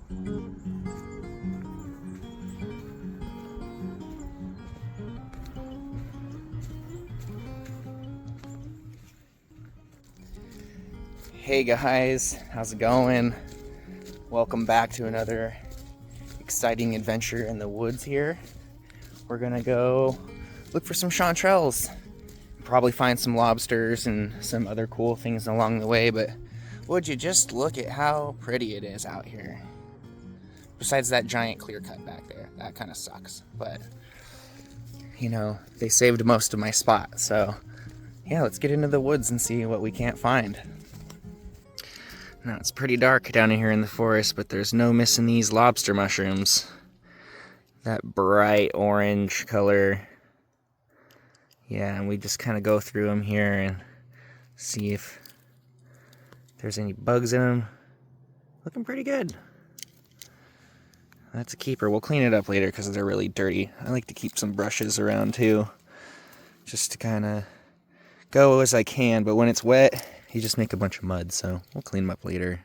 Hey guys, how's it going? Welcome back to another exciting adventure in the woods here. We're gonna go look for some chanterelles. Probably find some lobsters and some other cool things along the way, but would you just look at how pretty it is out here? Besides that giant clear cut back there, that kind of sucks. But, you know, they saved most of my spot, so yeah, let's get into the woods and see what we can't find. Now, it's pretty dark down here in the forest, but there's no missing these lobster mushrooms. That bright orange color. Yeah, and we just kind of go through them here and see if there's any bugs in them. Looking pretty good. That's a keeper. We'll clean it up later because they're really dirty. I like to keep some brushes around too, just to kind of go as I can, but when it's wet, you just make a bunch of mud, so we'll clean them up later.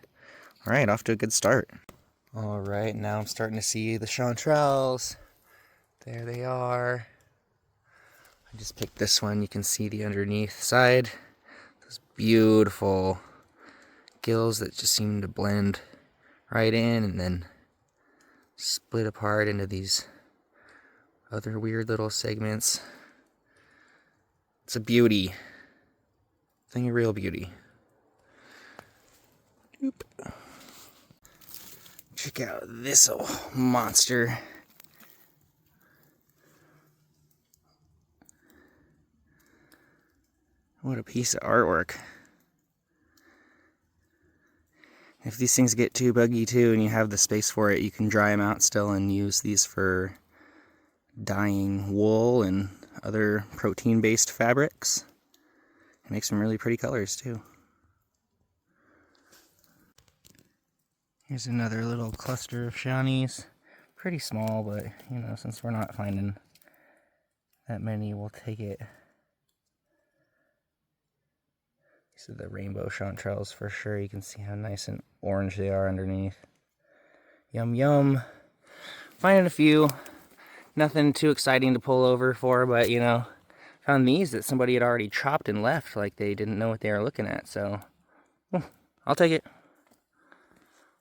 All right, off to a good start. All right, now I'm starting to see the chanterelles. There they are. I just picked this one. You can see the underneath side. Those beautiful gills that just seem to blend right in and then split apart into these other weird little segments. It's a beauty. Thing of real beauty. Oop. Check out this old monster. What a piece of artwork. If these things get too buggy too and you have the space for it, you can dry them out still and use these for dyeing wool and other protein-based fabrics. It makes some really pretty colors too. Here's another little cluster of shawnies. Pretty small, but you know, since we're not finding that many, we'll take it. These are the rainbow chanterelles for sure. You can see how nice and orange they are underneath. Yum yum. Finding a few. Nothing too exciting to pull over for, but you know, found these that somebody had already chopped and left like they didn't know what they were looking at, so I'll take it.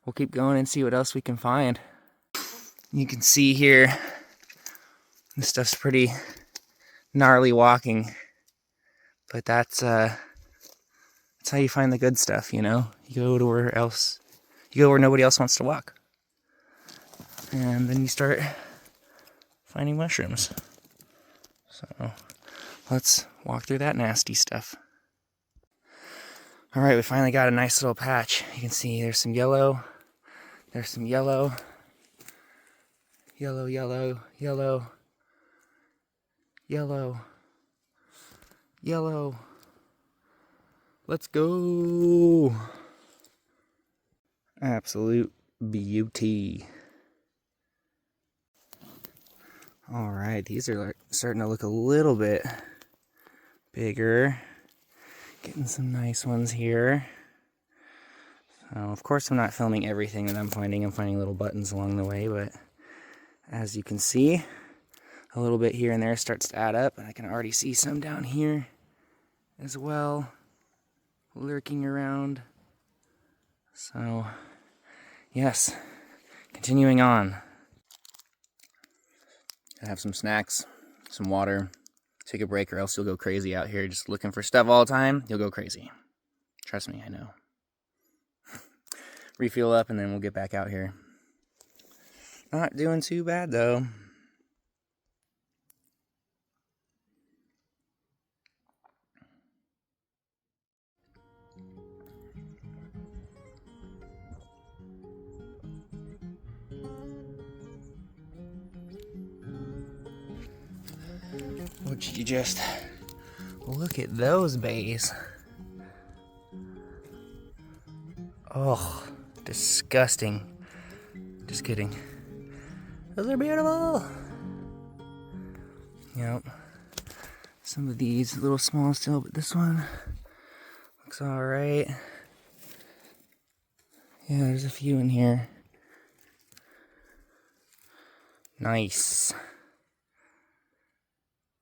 We'll keep going and see what else we can find. You can see here, this stuff's pretty gnarly walking, but that's how you find the good stuff, you know? You go to where nobody else wants to walk. And then you start finding mushrooms. So let's walk through that nasty stuff. All right, we finally got a nice little patch. You can see there's some yellow. There's some yellow. Yellow, yellow, yellow. Yellow. Yellow. Let's go. Absolute beauty. All right, these are starting to look a little bit bigger. Getting some nice ones here. So, of course, I'm not filming everything that I'm finding. I'm finding little buttons along the way, but as you can see, a little bit here and there starts to add up, and I can already see some down here as well, lurking around. So, yes, continuing on. I have some snacks, some water. Take a break or else you'll go crazy out here just looking for stuff all the time. You'll go crazy. Trust me, I know. Refuel up and then we'll get back out here. Not doing too bad though. Would you just look at those bays? Oh, disgusting. Just kidding. Those are beautiful. Yep. Some of these a little small still, but this one looks alright. Yeah, there's a few in here. Nice.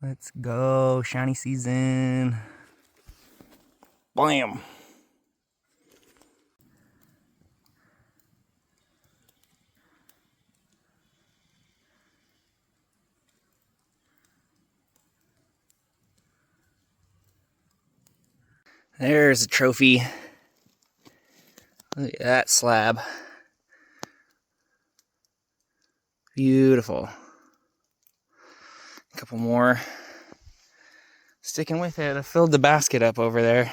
Let's go, shiny season. Blam. There's a trophy. Look at that slab. Beautiful. A couple more. Sticking with it. I filled the basket up over there.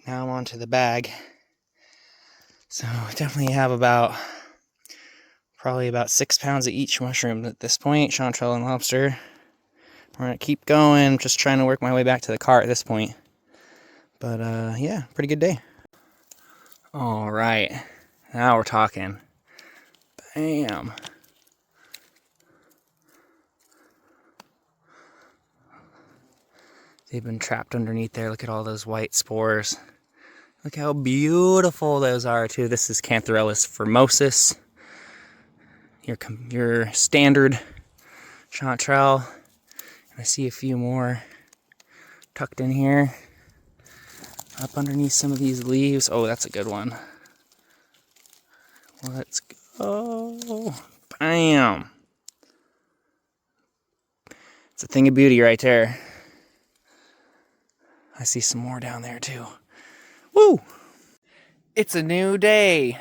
Now I'm onto the bag. So definitely have probably about 6 pounds of each mushroom at this point. Chanterelle and lobster. We're gonna keep going. Just trying to work my way back to the car at this point. But yeah, pretty good day. All right, now we're talking. Bam. They've been trapped underneath there. Look at all those white spores. Look how beautiful those are too. This is Chanterelle formosus. Your standard chanterelle. And I see a few more tucked in here. Up underneath some of these leaves. Oh, that's a good one. Let's go. Bam. It's a thing of beauty right there. I see some more down there too. Woo! It's a new day.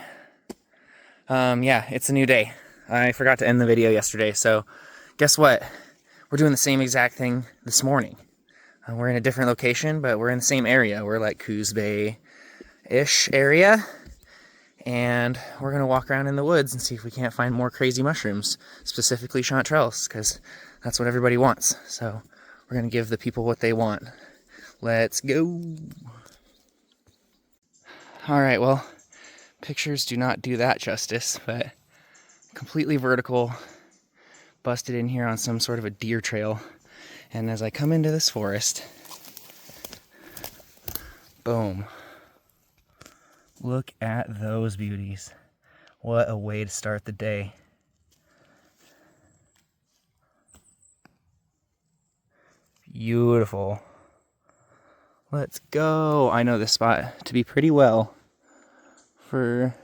Yeah, it's a new day. I forgot to end the video yesterday, so guess what? We're doing the same exact thing this morning. We're in a different location, but we're in the same area. We're like Coos Bay-ish area. And we're going to walk around in the woods and see if we can't find more crazy mushrooms, specifically chanterelles, because that's what everybody wants. So we're going to give the people what they want. Let's go. All right, well, pictures do not do that justice, but completely vertical, busted in here on some sort of a deer trail. And as I come into this forest, boom. Look at those beauties. What a way to start the day. Beautiful. Let's go. I know this spot to be pretty well for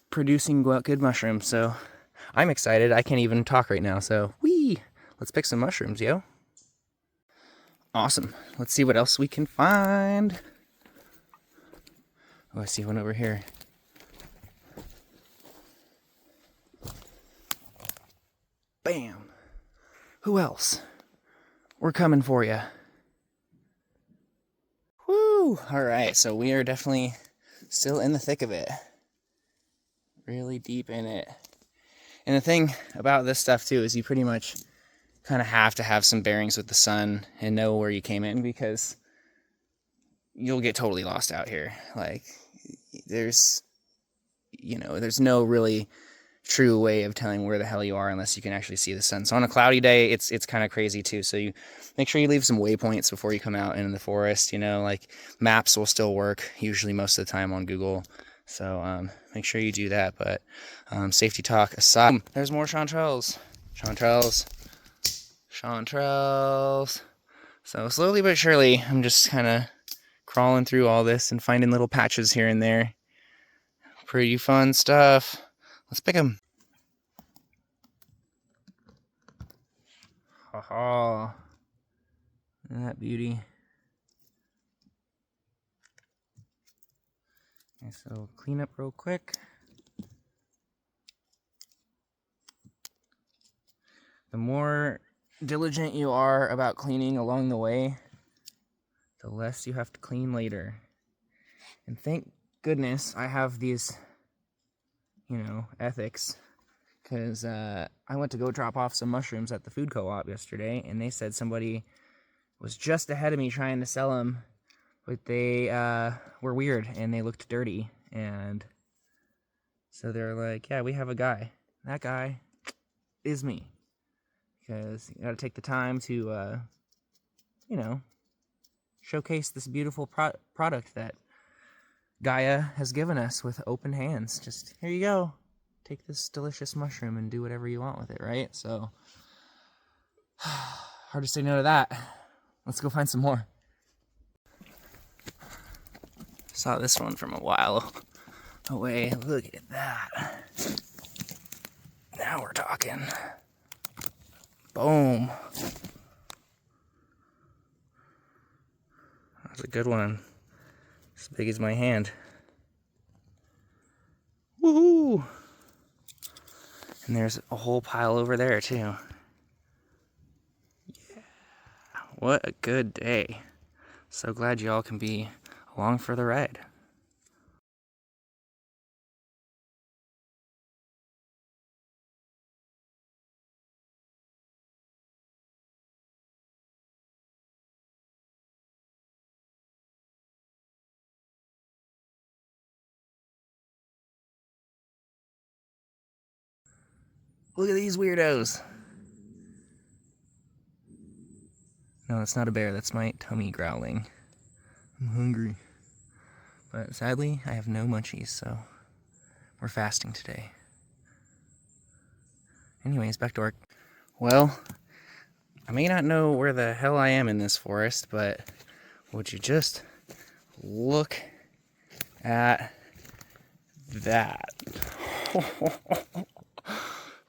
producing good mushrooms, so I'm excited. I can't even talk right now, so whee! Let's pick some mushrooms, yo. Awesome. Let's see what else we can find. Oh, I see one over here. Bam. Who else? We're coming for you. Woo! All right, so we are definitely still in the thick of it. Really deep in it. And the thing about this stuff too is you pretty much kind of have to have some bearings with the sun and know where you came in, because you'll get totally lost out here. Like, there's no really true way of telling where the hell you are unless you can actually see the sun. So on a cloudy day, it's kind of crazy too. So you make sure you leave some waypoints before you come out into the forest. Like maps will still work usually most of the time on Google. So make sure you do that. But safety talk aside, there's more chanterelles. So slowly but surely, I'm just kind of crawling through all this and finding little patches here and there. Pretty fun stuff. Let's pick them. Ha-ha. Isn't that beauty? Okay, so clean up real quick. The more diligent you are about cleaning along the way, the less you have to clean later. And thank goodness I have these, ethics. Because I went to go drop off some mushrooms at the food co-op yesterday, and they said somebody was just ahead of me trying to sell them, but they were weird and they looked dirty. And so they're like, yeah, we have a guy. That guy is me. Because you got to take the time to, showcase this beautiful product that Gaia has given us with open hands. Just, here you go. take this delicious mushroom and do whatever you want with it, right? So, hard to say no to that. Let's go find some more. Saw this one from a while away. Look at that. Now we're talking. Boom. That's a good one. As big as my hand. Woohoo! And there's a whole pile over there too. Yeah. What a good day. So glad y'all can be along for the ride. Look at these weirdos. No, it's not a bear. That's my tummy growling. I'm hungry. But sadly, I have no munchies, so we're fasting today. Anyways, back to work. Well, I may not know where the hell I am in this forest, but would you just look at that?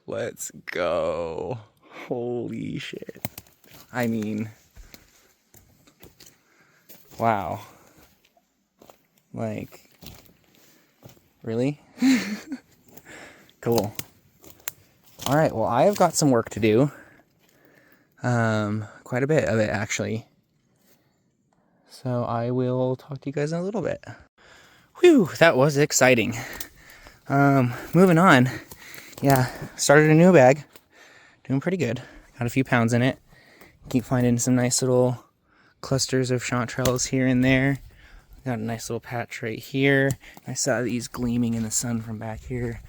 Let's go. Holy shit. I mean, wow. Like, really? Cool. All right, well, I have got some work to do. Quite a bit of it, actually. So I will talk to you guys in a little bit. Whew, that was exciting. Moving on. Yeah, started a new bag. Doing pretty good. Got a few pounds in it. Keep finding some nice little clusters of chanterelles here and there. Got a nice little patch right here. I saw these gleaming in the sun from back here.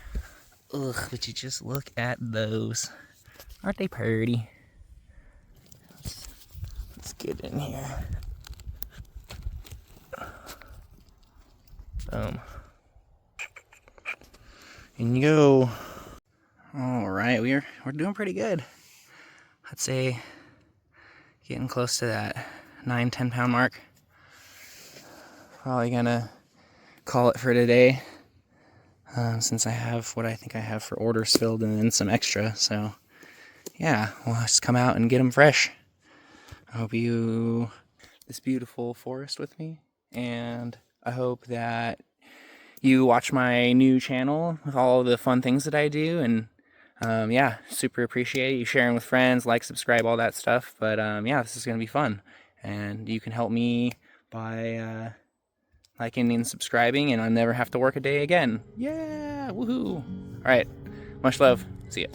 Ugh, but you just look at those. Aren't they pretty? Let's get in here. Boom. And you go. All right, we're doing pretty good. I'd say getting close to that 9-10 pound mark. Probably gonna call it for today, since I have what I think I have for orders filled and then some extra. So yeah, we'll just come out and get them fresh. I hope you this beautiful forest with me, and I hope that you watch my new channel with all the fun things that I do. And yeah, super appreciate you sharing with friends, like, subscribe, all that stuff. But yeah, this is gonna be fun, and you can help me by liking and subscribing, and I'll never have to work a day again. Yeah, woohoo! All right, much love. See ya.